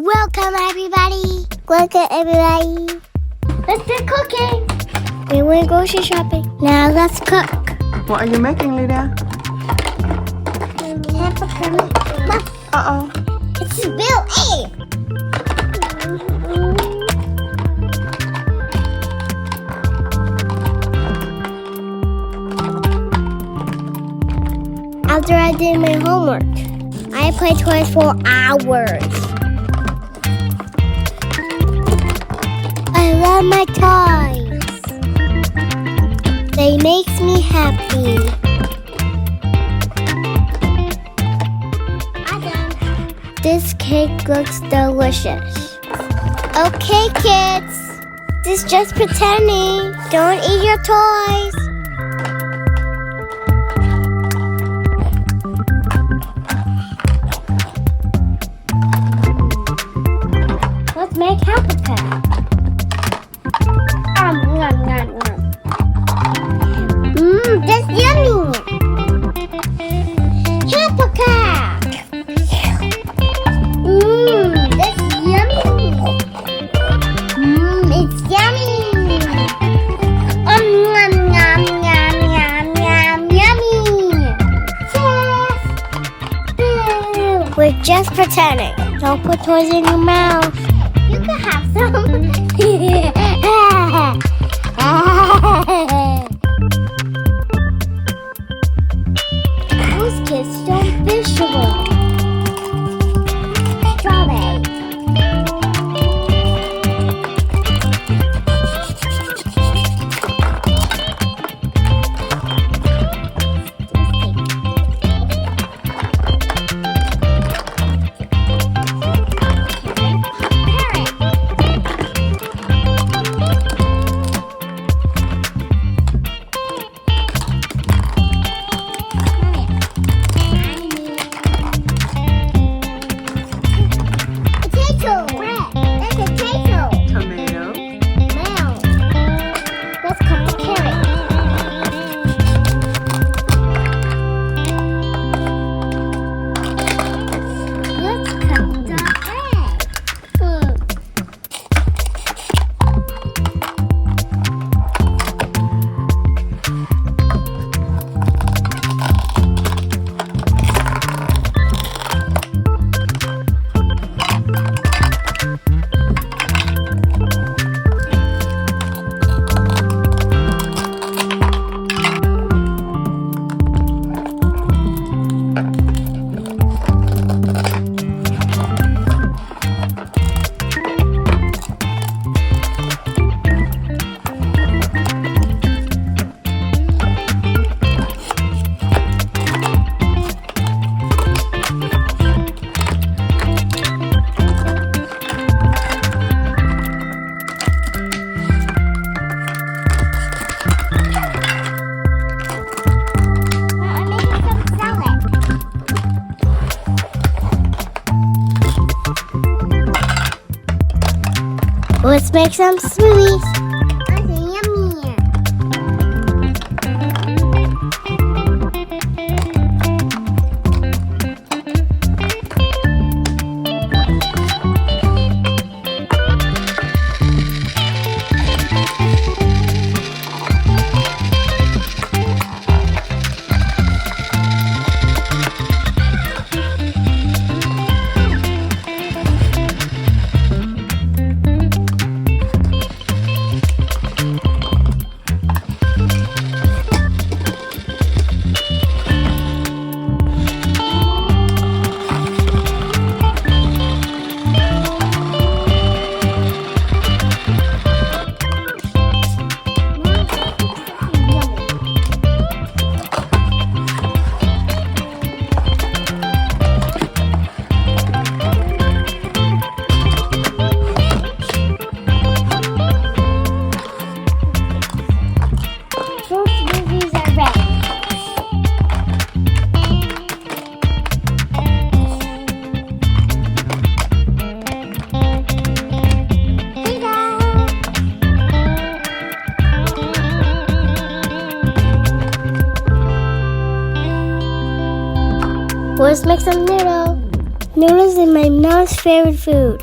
Welcome, everybody. Welcome, everybody. Let's get cooking. We went grocery shopping. Now let's cook. What are you making, Lydia? Hamburger. Uh-oh. It's spilled egg. After I did my homework, I played toys for hours. I love my toys. They make me happy. I'm done. This cake looks delicious. Okay, kids. This is just pretending. Don't eat your toys. Let's make hamburger. That's yummy. Hamburger. That's yummy. It's yummy. Yum, yum, yum, yum, yum, yummy. Yes. We're just pretending. Don't put toys in your mouth. You can have some. Those kids don't visual. Strawberry. Let's make some smoothies. Let's make some noodles. Noodles in my Noah's favorite food.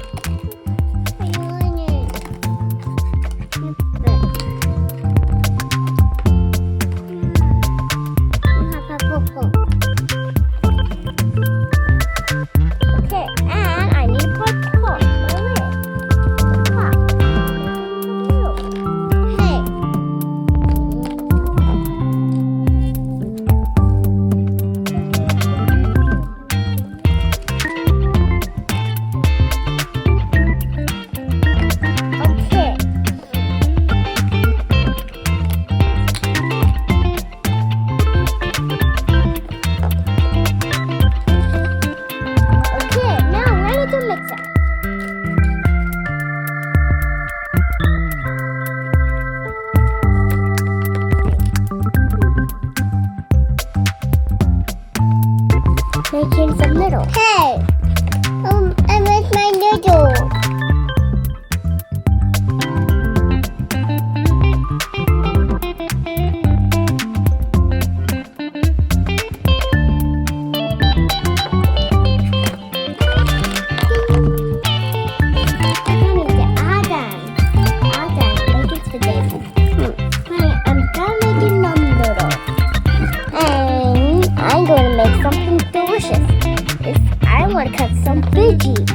Okay, and I need to put pot. Hey. Okay. Okay, now I'm ready to mix it. Making some noodles. Hey, I made my noodles. I'm going to make something delicious. I want to cut some veggies.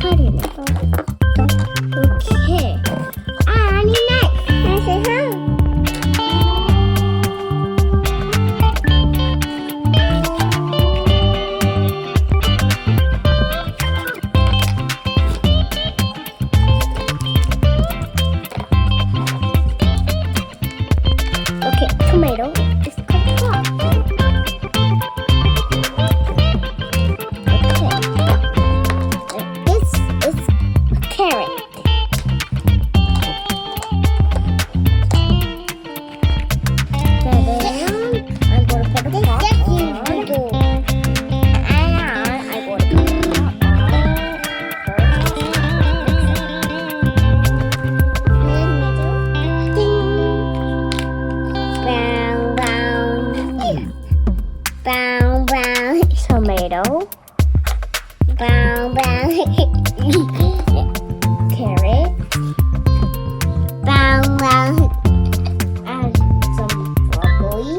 Cutting it. Okay. I need a knife. I say okay, tomato is cut off. Okay. This is a carrot. Then I'm going to put a pot on. And I'm going to put brown, brown tomato, brown, carrot, brown, and some broccoli,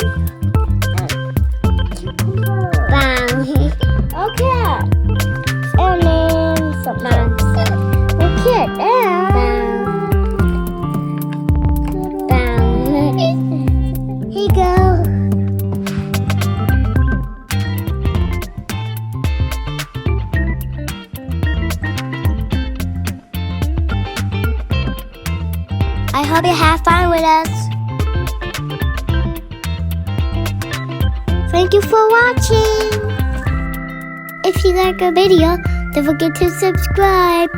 and cucumber, brown, okay, and then some brown, okay, brown, here you go. I hope you have fun with us. Thank you for watching. If you like our video, don't forget to subscribe.